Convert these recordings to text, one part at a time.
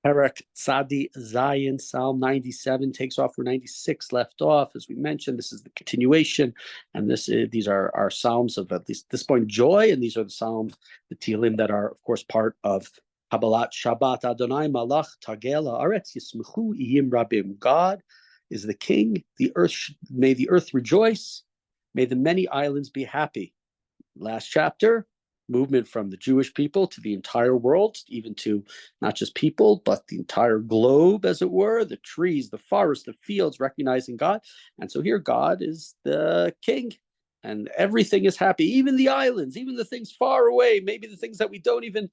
Perek Tzadi Zion, Psalm 97 takes off where 96 left off. As we mentioned, this is the continuation, and these are our psalms of at least this point joy, and these are the psalms, the Tehillim that are, of course, part of Kabbalat Shabbat. Adonai Malach Tagel Haaretz Yismechu Iyim Rabim. God is the King. May the earth rejoice. May the many islands be happy. Last chapter. Movement from the Jewish people to the entire world, even to not just people, but the entire globe, as it were, the trees, the forests, the fields, recognizing God. And so here God is the king and everything is happy, even the islands, even the things far away, maybe the things that we don't even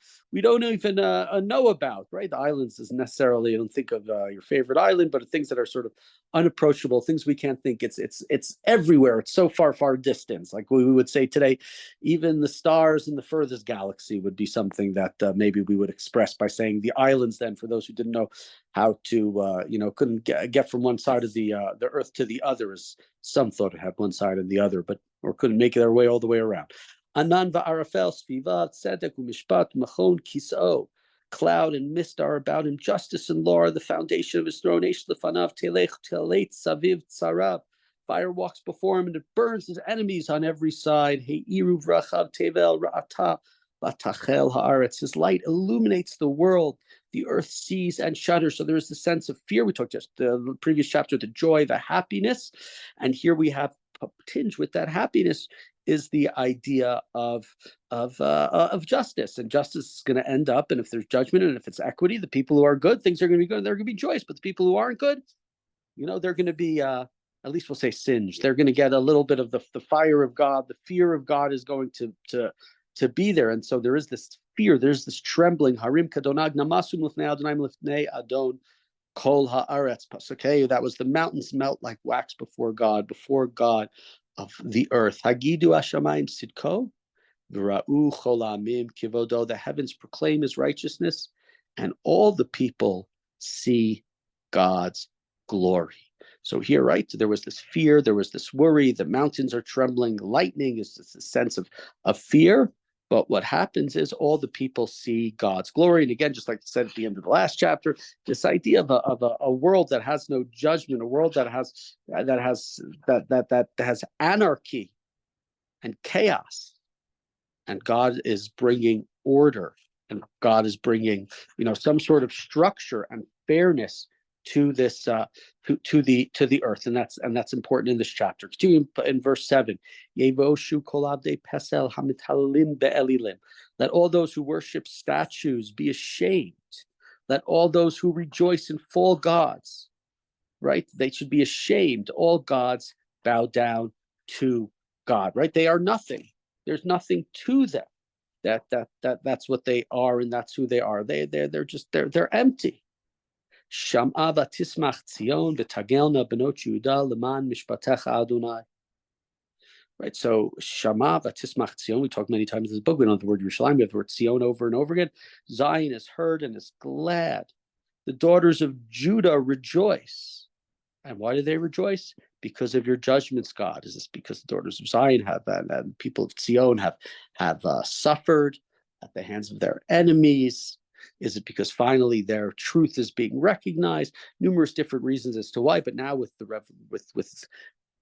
know about, right? The islands isn't necessarily, I don't think of your favorite island, but things that are sort of unapproachable, things we can't think. It's everywhere. It's so far distance. Like we would say today, even the stars in the furthest galaxy would be something that maybe we would express by saying the islands. Then, for those who didn't know how to, couldn't get from one side of the earth to the other, as some thought it had one side and the other, or couldn't make their way all the way around. Anan va'arafel sviva tzedek u'mishpat machon kis'o. Cloud and mist are about him. Justice and law are the foundation of his throne. Eish lefanav telech teleit saviv tzarav. Fire walks before him and it burns his enemies on every side. Heiru vrachav tevel ra'ata latachel haaretz. His light illuminates the world. The earth sees and shudders. So there is the sense of fear. We talked just the previous chapter, the joy, the happiness, and here we have a tinge with that happiness is the idea of justice, and justice is going to end up, and if there's judgment and if it's equity, the people who are good, things are going to be good, and they're going to be joyous. But the people who aren't good, they're going to be at least we'll say singed. They're going to get a little bit of the fire of God. The fear of God is going to be there, and so there is this fear. There's this trembling. Harim kadonag namasum lifnei Adonai lifnei Adon kol haaretz. Okay, that was the mountains melt like wax before God of the earth. Hagidu hashamayim sidko, v'ra'u chol ha'amim kivodo. The heavens proclaim his righteousness, and all the people see God's glory. So here, right, there was this fear, there was this worry, the mountains are trembling, lightning is just a sense of fear. But what happens is all the people see God's glory. And again, just like I said at the end of the last chapter, this idea of a world that has no judgment, a world that has anarchy and chaos, and God is bringing order, and God is bringing some sort of structure and fairness to this to the earth, and that's important in this chapter. Continue in verse 7. Yevoshu kol abdei pesel hamitalim be'elilim. Let all those who worship statues be ashamed. Let all those who rejoice in false gods, right? They should be ashamed. All gods bow down to God, right? They are nothing. There's nothing to them. That's what they are, and that's who they are. They're empty. Sham'a v'tismach Tzion v'tagelna benot Yehuda leman mishpatecha Adonai. Right, so Shama v'tismach Tzion. We talk many times in this book. We don't have the word Yerushalayim. We have the word Tzion over and over again. Zion is heard and is glad. The daughters of Judah rejoice. And why do they rejoice? Because of your judgments, God. Is this because the daughters of Zion and people of Tzion have suffered at the hands of their enemies? Is it because finally their truth is being recognized? Numerous different reasons as to why, but now with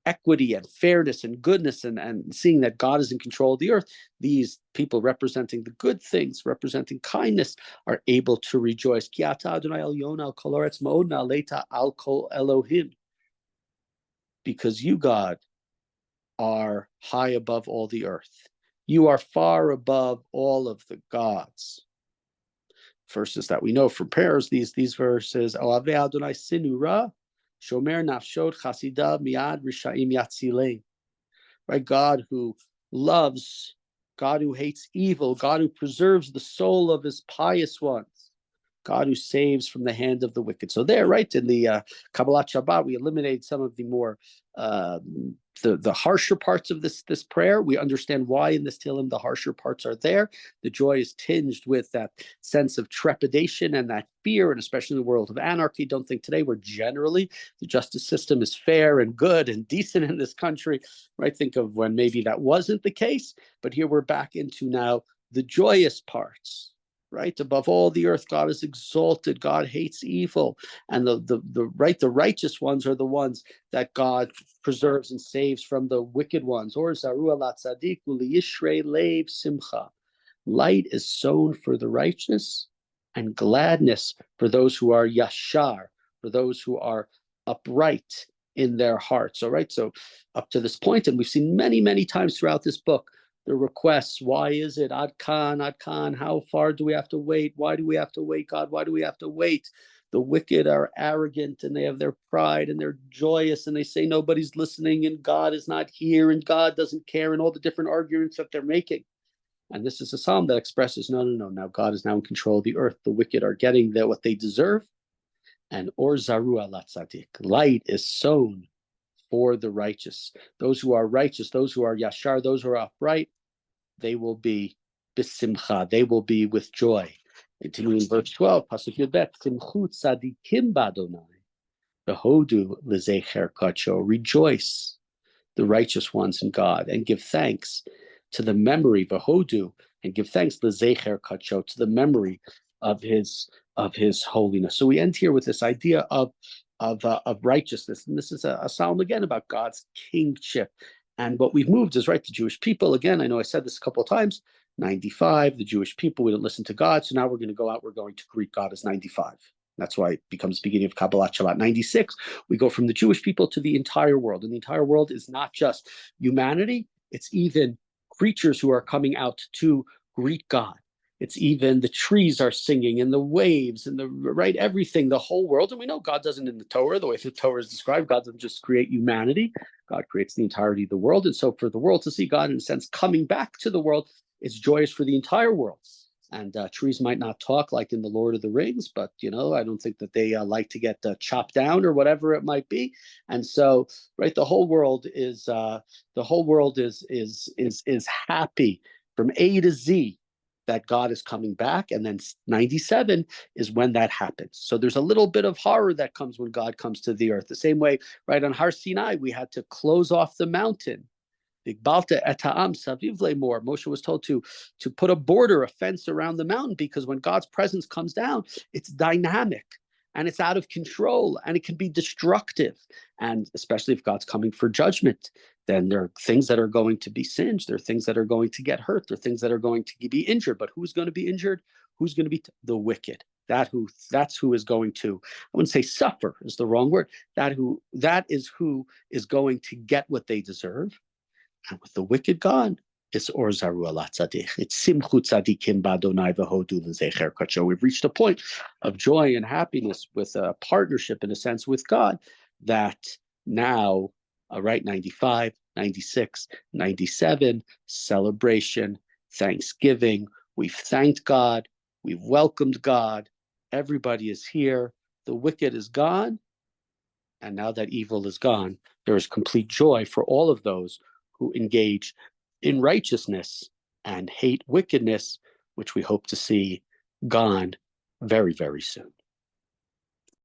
equity and fairness and goodness and seeing that God is in control of the earth, these people representing the good things, representing kindness, are able to rejoice. Because you, God, are high above all the earth. You are far above all of the gods. Verses that we know from prayers, these verses, Oave Adonai sinura, shomer nafshot chasida miad rishaim yatzilei. Right, God who loves, God who hates evil, God who preserves the soul of his pious ones, God who saves from the hand of the wicked. So there, right, in the Kabbalat Shabbat, we eliminate some of the more the harsher parts of this prayer. We understand why in this Tehillim the harsher parts are there. The joy is tinged with that sense of trepidation and that fear, and especially in the world of anarchy. Don't think today where generally the justice system is fair and good and decent in this country, right? Think of when maybe that wasn't the case, but here we're back into now the joyous parts. right? Above all the earth, God is exalted. God hates evil. And the righteous ones are the ones that God preserves and saves from the wicked ones. Or zaru ala tzadik u'liyishrei leiv simcha. Light is sown for the righteous, and gladness for those who are yashar, for those who are upright in their hearts. All right. So up to this point, and we've seen many, many times throughout this book, the requests. Why is it Ad Khan? How far do we have to wait? Why do we have to wait, God? Why do we have to wait? The wicked are arrogant and they have their pride and they're joyous and they say nobody's listening and God is not here and God doesn't care and all the different arguments that they're making. And this is a psalm that expresses, no. Now God is now in control of the earth. The wicked are getting what they deserve. And or zaru ala tzadik. Light is sown for the righteous. Those who are righteous, those who are yashar, those who are upright, they will be bisimcha. They will be with joy. Continuing in verse 12, pasuk yud bet, simchu tzadikim badonai, behodu lezecher kacho. Rejoice, the righteous ones in God, and give thanks to the memory, behodu, and give thanks lezecher kacho, to the memory of his holiness. So we end here with this idea of righteousness, and this is a psalm again about God's kingship. And what we've moved is right, the Jewish people. Again, I know I said this a couple of times. 95, the Jewish people, we didn't listen to God, so now we're going to go out. We're going to greet God as 95. That's why it becomes the beginning of Kabbalat Shabbat. 96, we go from the Jewish people to the entire world, and the entire world is not just humanity; it's even creatures who are coming out to greet God. It's even the trees are singing and the waves and everything, the whole world. And we know God doesn't in the Torah, the way the Torah is described, God doesn't just create humanity. God creates the entirety of the world. And so for the world to see God, in a sense, coming back to the world, it's joyous for the entire world. And trees might not talk like in the Lord of the Rings, but I don't think that they like to get chopped down or whatever it might be. And so, right, the whole world is happy from A to Z that God is coming back. And then 97 is when that happens. So there's a little bit of horror that comes when God comes to the earth. The same way, right, on Har Sinai, we had to close off the mountain. Moshe was told to put a border, a fence around the mountain, because when God's presence comes down, it's dynamic and it's out of control and it can be destructive. And especially if God's coming for judgment, then there are things that are going to be singed. There are things that are going to get hurt. There are things that are going to be injured. But who's going to be injured? Who's going to be the wicked? That's who is going to, I wouldn't say suffer is the wrong word. That is who is going to get what they deserve. And with the wicked gone, it's or zaru ala tzadich. It's simchu tzadikim badonai v'hodu l'zecher kacho. We've reached a point of joy and happiness with a partnership, in a sense, with God, that now, right, 95, 96, 97, celebration, thanksgiving. We've thanked God. We've welcomed God. Everybody is here. The wicked is gone. And now that evil is gone, there is complete joy for all of those who engage in righteousness and hate wickedness, which we hope to see gone very, very soon.